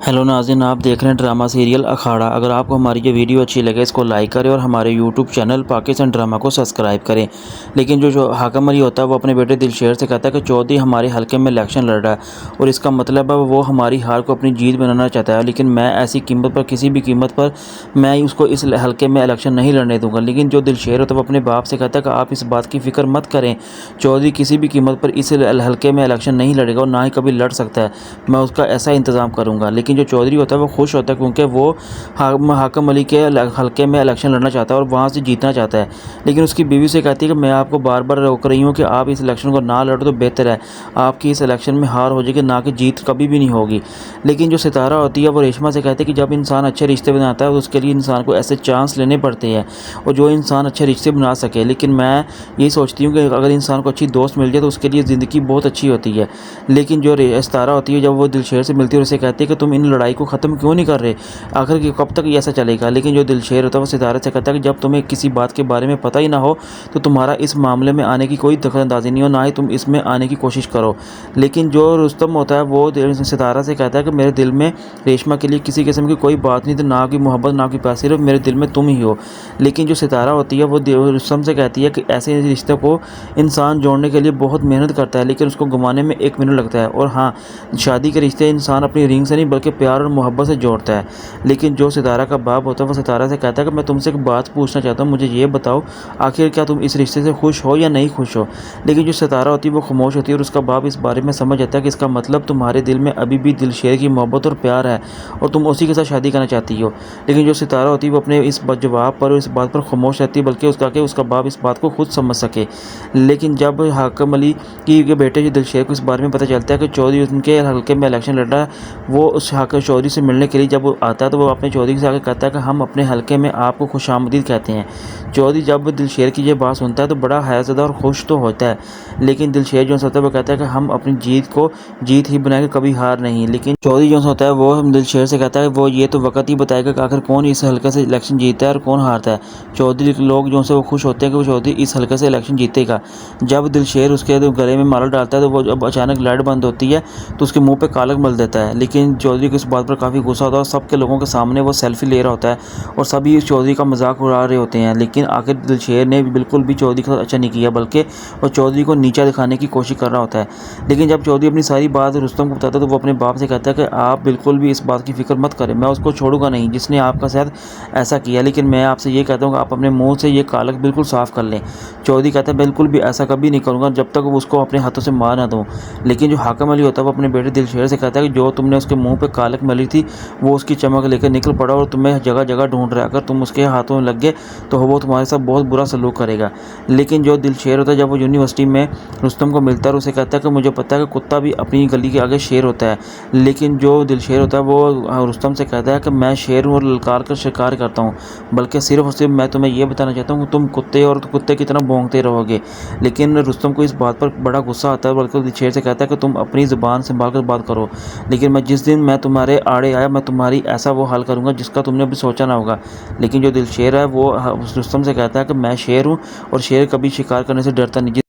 Hello नाज़रीन, आप देख रहे हैं ड्रामा सीरियल अखाड़ा। अगर आपको हमारी ये वीडियो अच्छी लगे इसको लाइक करें और हमारे यूट्यूब चैनल पाकिस्तान ड्रामा को सब्सक्राइब करें। लेकिन जो हाकम अली होता है वो अपने बेटे दिलशेर से कहता है कि चौधरी हमारे हलके में इलेक्शन लड़ रहा है और इसका मतलब है वो हमारी हार को अपनी जीत बनाना चाहता है। लेकिन मैं ऐसी कीमत पर, किसी भी कीमत पर मैं उसको इस हलके में इलेक्शन नहीं लड़ने दूँगा। लेकिन जो दिलशेर होता है वो अपने बाप से कहता है कि आप इस बात की फ़िक्र मत करें, चौधरी किसी भी कीमत पर इस हलके में इलेक्शन नहीं लड़ेगा और ना ही कभी लड़ सकता है। मैं उसका ऐसा इंतज़ाम करूँगा। लेकिन जो चौधरी होता है वो खुश होता है क्योंकि वो हाकम अली के हलके में इलेक्शन लड़ना चाहता है और वहाँ से जीतना चाहता है। लेकिन उसकी बीवी से कहती है कि मैं आपको बार बार रोक रही हूँ कि आप इस इलेक्शन को ना लड़ो तो बेहतर है, आपकी इस इलेक्शन में हार हो जाएगी, ना कि जीत कभी भी नहीं होगी। लेकिन जो सितारा होती है वो रेशमा से कहती है कि जब इंसान अच्छे रिश्ते बनाता है तो उसके लिए इंसान को ऐसे चांस लेने पड़ते हैं और जो इंसान अच्छे रिश्ते बना सके। लेकिन मैं यही सोचती हूँ कि अगर इंसान को अच्छी दोस्त मिल जाए तो उसके लिए ज़िंदगी बहुत अच्छी होती है। लेकिन जो सितारा होती है जब वो दिलशेर से मिलती है और उसे कहती है कि तुम इन लड़ाई को ख़त्म क्यों नहीं कर रहे, आखिर कि कब तक ये ऐसा चलेगा। लेकिन जो दिलशेर होता है वो सितारे से कहता है कि जब तुम्हें किसी बात के बारे में पता ही ना हो तो तुम्हारा इस मामले में आने की कोई दखलंदाजी नहीं हो, ना ही तुम इसमें आने की कोशिश करो। लेकिन जो रुस्तम होता है वो सितारा से कहता है कि मेरे दिल में रेशमा के लिए किसी किस्म की कोई बात नहीं, तो ना की मोहब्बत ना की प्यार, सिर्फ मेरे दिल में तुम ही हो। लेकिन जो सितारा होती है वो रुस्तम से कहती है कि ऐसे रिश्तों को इंसान जोड़ने के लिए बहुत मेहनत करता है लेकिन उसको गंवाने में 1 मिनट लगता है। और हाँ, शादी के रिश्ते इंसान अपनी रिंग से नहीं बल्कि प्यार और मोहब्बत से जोड़ता है। लेकिन जो सितारा का बाप होता है वो सितारा से कहता है कि मैं तुमसे एक बात पूछना चाहता हूँ, मुझे ये बताओ आखिर क्या तुम इस रिश्ते से खुश हो या नहीं खुश हो। लेकिन जो सितारा होती है वो खामोश होती है और उसका बाप इस बारे में समझ जाता है कि इसका मतलब तुम्हारे दिल में अभी भी दिलशेर की मोहब्बत और प्यार है और तुम उसी के साथ शादी करना चाहती हो। लेकिन जो सितारा होती है वो अपने इस जवाब पर और इस बात पर खामोश रहती है बल्कि उसका बाप इस बात को खुद समझ सके। लेकिन जब हाकम अली के बेटे जो दिलशेर को इस बारे में पता चलता है कि चौधरी उनके हल्के में इलेक्शन लड़ रहा है, वो उस हाकम चौधरी से मिलने के लिए जब वो आता है तो वो अपने चौधरी से आके कहता है कि हम अपने हलके में आपको खुशामदीद कहते हैं। चौधरी जब दिलशेर की ये बात सुनता है तो बड़ा हैज़दा और खुश तो होता है। लेकिन दिलशेर जो होता है वो कहता है कि हम अपनी जीत को जीत ही बनाएंगे, कभी हार नहीं। लेकिन चौधरी जो होता है वो हम दिलशेर से कहता है वो ये तो वक्त ही बताएगा कि आखिर कौन इस हल्के से इलेक्शन जीतता है और कौन हारता है। चौधरी लोग जो से वो खुश होते हैं कि वो चौधरी इस हल्के से इलेक्शन जीतेगा। जब दिलशेर उसके गले में माला डालता है तो वो जब अचानक लाइट बंद होती है तो उसके मुंह पे कालक मल देता है। लेकिन चौधरी को इस बात पर काफ़ी गुस्सा होता है और सबके लोगों के सामने वो सेल्फी ले रहा होता है और सभी इस चौधरी का मजाक उड़ा रहे होते हैं। लेकिन आखिर दिलशेर ने बिल्कुल भी चौधरी का अच्छा नहीं किया बल्कि वो चौधरी को नीचा दिखाने की कोशिश कर रहा होता है। लेकिन जब चौधरी अपनी सारी बात रुस्तम को बताता है तो वो अपने बाप से कहता है कि आप बिल्कुल भी इस बात की फ़िक्र मत करें, मैं उसको छोड़ूंगा नहीं जिसने आपका साथ ऐसा किया। लेकिन मैं आपसे ये कहता हूँ कि आप अपने मुँह से ये कालक बिल्कुल साफ़ कर लें। चौधरी कहता है बिल्कुल भी ऐसा कभी नहीं करूँगा जब तक उसको अपने हाथों से मार ना दूँ। लेकिन जो हाकम अली होता है वो अपने बेटे दिलशेर से कहता है कि जो तुमने उसके मुँह पर कालक मली थी वो उसकी चमक लेकर निकल पड़ा और तुम्हें जगह जगह ढूंढ रहा है, अगर तुम उसके हाथों में लग गए तो वो तुम्हारे साथ बहुत बुरा सलूक करेगा। लेकिन जो दिलशेर होता है जब वो यूनिवर्सिटी में रुस्तम को मिलता है और उसे कहता है कि मुझे पता है कि कुत्ता भी अपनी गली के आगे शेर होता है। लेकिन जो दिलशेर होता है वो रुस्तम से कहता है कि मैं शेर हूँ और ललकार कर शिकार करता हूँ, बल्कि सिर्फ और सिर्फ मैं तुम्हें यह बताना चाहता हूँ कि तुम कुत्ते और कुत्ते की तरह भौंकते रहोगे। लेकिन रुस्तम को इस बात पर बड़ा गुस्सा आता है बल्कि दिलशेर से कहता है कि तुम अपनी ज़ुबान संभाल कर बात करो, लेकिन मैं जिस दिन मैं तुम्हारे आड़े आया मैं तुम्हारी ऐसा वो हाल करूँगा जिसका तुमने अभी सोचा ना होगा। लेकिन जो दिलशेर है वो रुस्तम से कहता है कि मैं शेर हूँ और शेर कभी शिकार करने से डरता नहीं।